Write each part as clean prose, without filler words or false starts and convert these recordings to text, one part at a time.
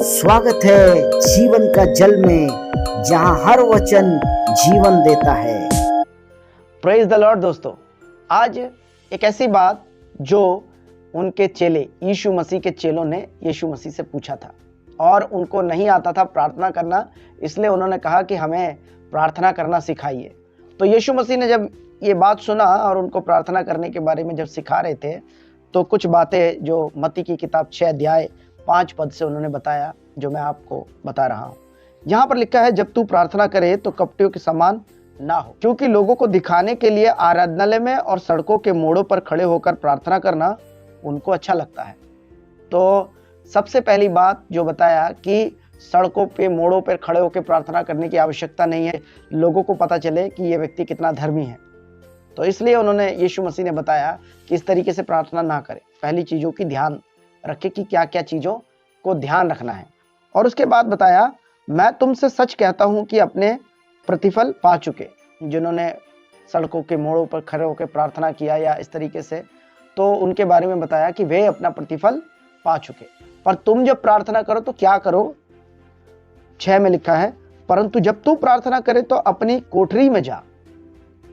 स्वागत है जीवन का जल में, जहां हर वचन जीवन देता है। Praise the Lord. दोस्तों, आज एक ऐसी बात जो उनके चेले यीशु मसीह के चेलों ने यीशु मसीह से पूछा था और उनको नहीं आता था प्रार्थना करना, इसलिए उन्होंने कहा कि हमें प्रार्थना करना सिखाइए। तो यीशु मसीह ने जब ये बात सुना और उनको प्रार्थना करने के बारे में जब सिखा रहे थे, तो कुछ बातें जो मत्ती की किताब 6 अध्याय 5 पद से उन्होंने बताया, जो मैं आपको बता रहा हूँ। यहाँ पर लिखा है, जब तू प्रार्थना करे तो कपटियों के समान ना हो, क्योंकि लोगों को दिखाने के लिए आराधनालय में और सड़कों के मोड़ों पर खड़े होकर प्रार्थना करना उनको अच्छा लगता है। तो सबसे पहली बात जो बताया कि सड़कों पे मोड़ों पर खड़े होकर प्रार्थना करने की आवश्यकता नहीं है, लोगों को पता चले कि ये व्यक्ति कितना धर्मी है। तो इसलिए उन्होंने यीशु मसीह ने बताया कि इस तरीके से प्रार्थना ना करें। पहली चीज़ों की ध्यान रखें कि क्या क्या चीज़ों को ध्यान रखना है। और उसके बाद बताया, मैं तुमसे सच कहता हूँ कि अपने प्रतिफल पा चुके जिन्होंने सड़कों के मोड़ों पर खड़े होकर प्रार्थना किया या इस तरीके से, तो उनके बारे में बताया कि वे अपना प्रतिफल पा चुके। पर तुम जब प्रार्थना करो तो क्या करो, 6 में लिखा है, परंतु जब तू प्रार्थना करे तो अपनी कोठरी में जा।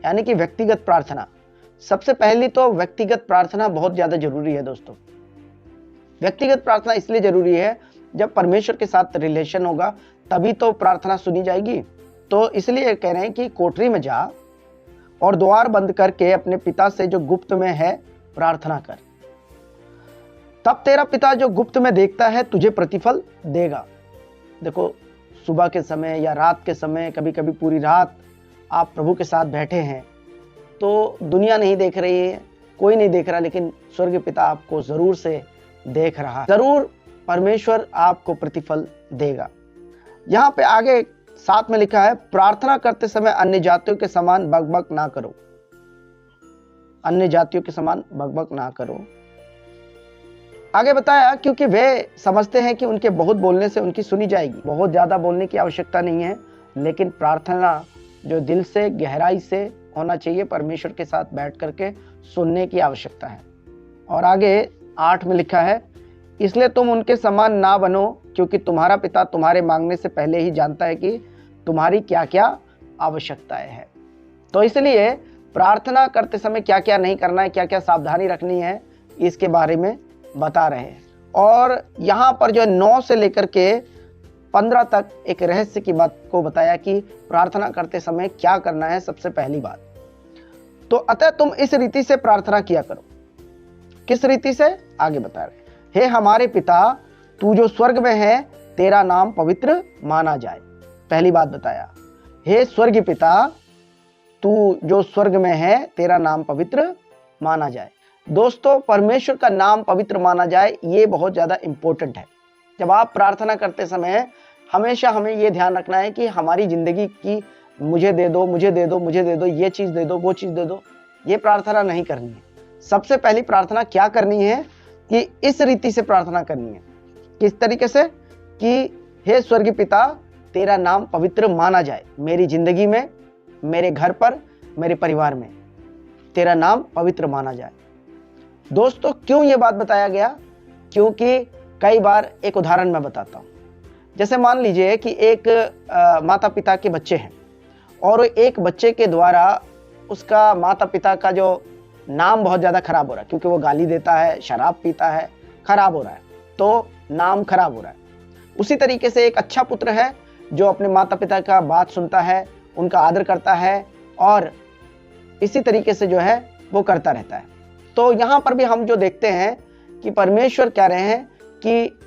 यानी कि व्यक्तिगत प्रार्थना। सबसे पहले तो व्यक्तिगत प्रार्थना बहुत ज़्यादा जरूरी है। दोस्तों, व्यक्तिगत प्रार्थना इसलिए जरूरी है, जब परमेश्वर के साथ रिलेशन होगा तभी तो प्रार्थना सुनी जाएगी। तो इसलिए कह रहे हैं कि कोठरी में जा और द्वार बंद करके अपने पिता से जो गुप्त में है प्रार्थना कर, तब तेरा पिता जो गुप्त में देखता है तुझे प्रतिफल देगा। देखो, सुबह के समय या रात के समय, कभी कभी पूरी रात आप प्रभु के साथ बैठे हैं, तो दुनिया नहीं देख रही है, कोई नहीं देख रहा, लेकिन स्वर्ग पिता आपको जरूर से देख रहा है। जरूर परमेश्वर आपको प्रतिफल देगा। यहाँ पे आगे 7 में लिखा है, प्रार्थना करते समय अन्य जातियों के समान बकबक ना करो। अन्य जातियों के समान बकबक ना करो। आगे बताया, क्योंकि वे समझते हैं कि उनके बहुत बोलने से उनकी सुनी जाएगी। बहुत ज्यादा बोलने की आवश्यकता नहीं है, लेकिन प्रार्थना जो दिल से गहराई से होना चाहिए, परमेश्वर के साथ बैठ करके सुनने की आवश्यकता है। और आगे 8 में लिखा है, इसलिए तुम उनके समान ना बनो, क्योंकि तुम्हारा पिता तुम्हारे मांगने से पहले ही जानता है कि तुम्हारी क्या क्या आवश्यकताएं हैं। तो इसलिए प्रार्थना करते समय क्या क्या नहीं करना है, क्या क्या सावधानी रखनी है, इसके बारे में बता रहे हैं। और यहाँ पर जो 9 से लेकर के 15 तक एक रहस्य की बात को बताया कि प्रार्थना करते समय क्या करना है। सबसे पहली बात तो, अतः तुम इस रीति से प्रार्थना किया करो। किस रीति से, आगे बता रहे, हे हमारे पिता तू जो स्वर्ग में है, तेरा नाम पवित्र माना जाए। पहली बात बताया, हे स्वर्ग पिता तू जो स्वर्ग में है, तेरा नाम पवित्र माना जाए। दोस्तों, परमेश्वर का नाम पवित्र माना जाए, ये बहुत ज्यादा इंपॉर्टेंट है। जब आप प्रार्थना करते समय हमेशा हमें ये ध्यान रखना है कि हमारी जिंदगी की मुझे दे दो, मुझे दे दो, मुझे दे दो, ये चीज दे दो, वो चीज दे दो, ये प्रार्थना नहीं करनी है। सबसे पहली प्रार्थना क्या करनी है कि इस रीति से प्रार्थना करनी है। किस तरीके से कि हे स्वर्गीय पिता तेरा नाम पवित्र माना जाए, मेरी जिंदगी में, मेरे घर पर, मेरे परिवार में तेरा नाम पवित्र माना जाए। दोस्तों, क्यों ये बात बताया गया? क्योंकि कई बार एक उदाहरण मैं बताता हूँ। जैसे मान लीजिए कि एक माता पिता के बच्चे हैं और एक बच्चे के द्वारा उसका माता पिता का जो नाम बहुत ज़्यादा खराब हो रहा है, क्योंकि वो गाली देता है, शराब पीता है, खराब हो रहा है, तो नाम खराब हो रहा है। उसी तरीके से एक अच्छा पुत्र है जो अपने माता पिता का बात सुनता है, उनका आदर करता है और इसी तरीके से जो है वो करता रहता है। तो यहाँ पर भी हम जो देखते हैं कि परमेश्वर कह रहे हैं कि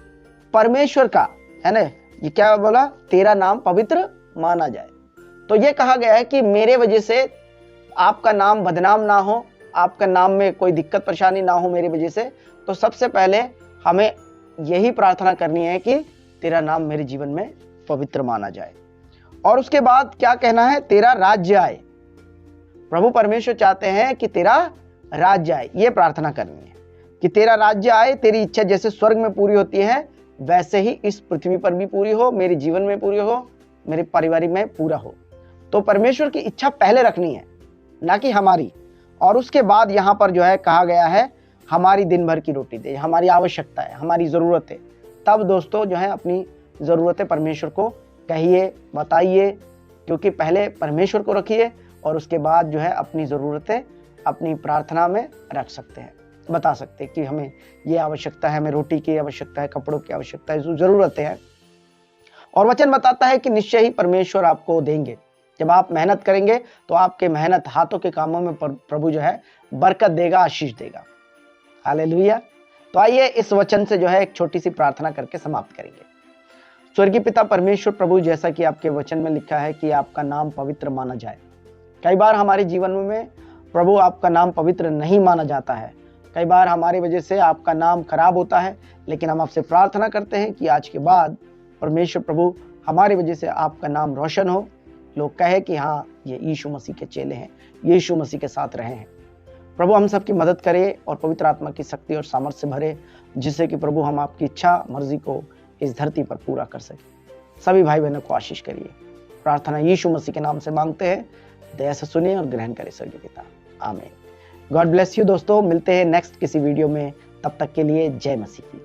परमेश्वर का है ना, ये क्या बोला, तेरा नाम पवित्र माना जाए। तो ये कहा गया है कि मेरे वजह से आपका नाम बदनाम ना हो, आपका नाम में कोई दिक्कत परेशानी ना हो मेरी वजह से। तो सबसे पहले हमें यही प्रार्थना करनी है कि तेरा नाम मेरे जीवन में पवित्र माना जाए। और उसके बाद क्या कहना है, तेरा राज्य आए। प्रभु परमेश्वर चाहते हैं कि तेरा राज्य आए, ये प्रार्थना करनी है कि तेरा राज्य आए, तेरी इच्छा जैसे स्वर्ग में पूरी होती है वैसे ही इस पृथ्वी पर भी पूरी हो, मेरे जीवन में पूरी हो, मेरे परिवार में पूरा हो। तो परमेश्वर की इच्छा पहले रखनी है, ना कि हमारी। और उसके बाद यहाँ पर जो है कहा गया है, हमारी दिन भर की रोटी दे, हमारी आवश्यकता है, हमारी ज़रूरत है, तब दोस्तों जो है अपनी ज़रूरतें परमेश्वर को कहिए, बताइए, क्योंकि पहले परमेश्वर को रखिए और उसके बाद जो है अपनी ज़रूरतें अपनी प्रार्थना में रख सकते हैं, बता सकते हैं कि हमें ये आवश्यकता है, हमें रोटी की आवश्यकता है, कपड़ों की आवश्यकता है, जो ज़रूरतें हैं। और वचन बताता है कि निश्चय ही परमेश्वर आपको देंगे। जब आप मेहनत करेंगे तो आपके मेहनत हाथों के कामों में प्रभु जो है बरकत देगा, आशीष देगा। हालेलुया। तो आइए इस वचन से जो है एक छोटी सी प्रार्थना करके समाप्त करेंगे। स्वर्गीय पिता परमेश्वर प्रभु, जैसा कि आपके वचन में लिखा है कि आपका नाम पवित्र माना जाए। कई बार हमारे जीवन में प्रभु आपका नाम पवित्र नहीं माना जाता है, कई बार हमारी वजह से आपका नाम खराब होता है, लेकिन हम आपसे प्रार्थना करते हैं कि आज के बाद परमेश्वर प्रभु हमारी वजह से आपका नाम रोशन हो, लोग कहे कि हाँ ये यीशु मसीह के चेले हैं, यीशु मसीह के साथ रहे हैं। प्रभु हम सबकी मदद करे और पवित्र आत्मा की शक्ति और सामर्थ्य से भरे, जिससे कि प्रभु हम आपकी इच्छा मर्जी को इस धरती पर पूरा कर सके। सभी भाई बहनों को आशीष करिए। प्रार्थना यीशु मसीह के नाम से मांगते हैं, दया से सुनिए और ग्रहण करें स्वर्गीय पिता, आमीन। गॉड ब्लेस यू दोस्तों, मिलते हैं नेक्स्ट किसी वीडियो में, तब तक के लिए जय मसीह की।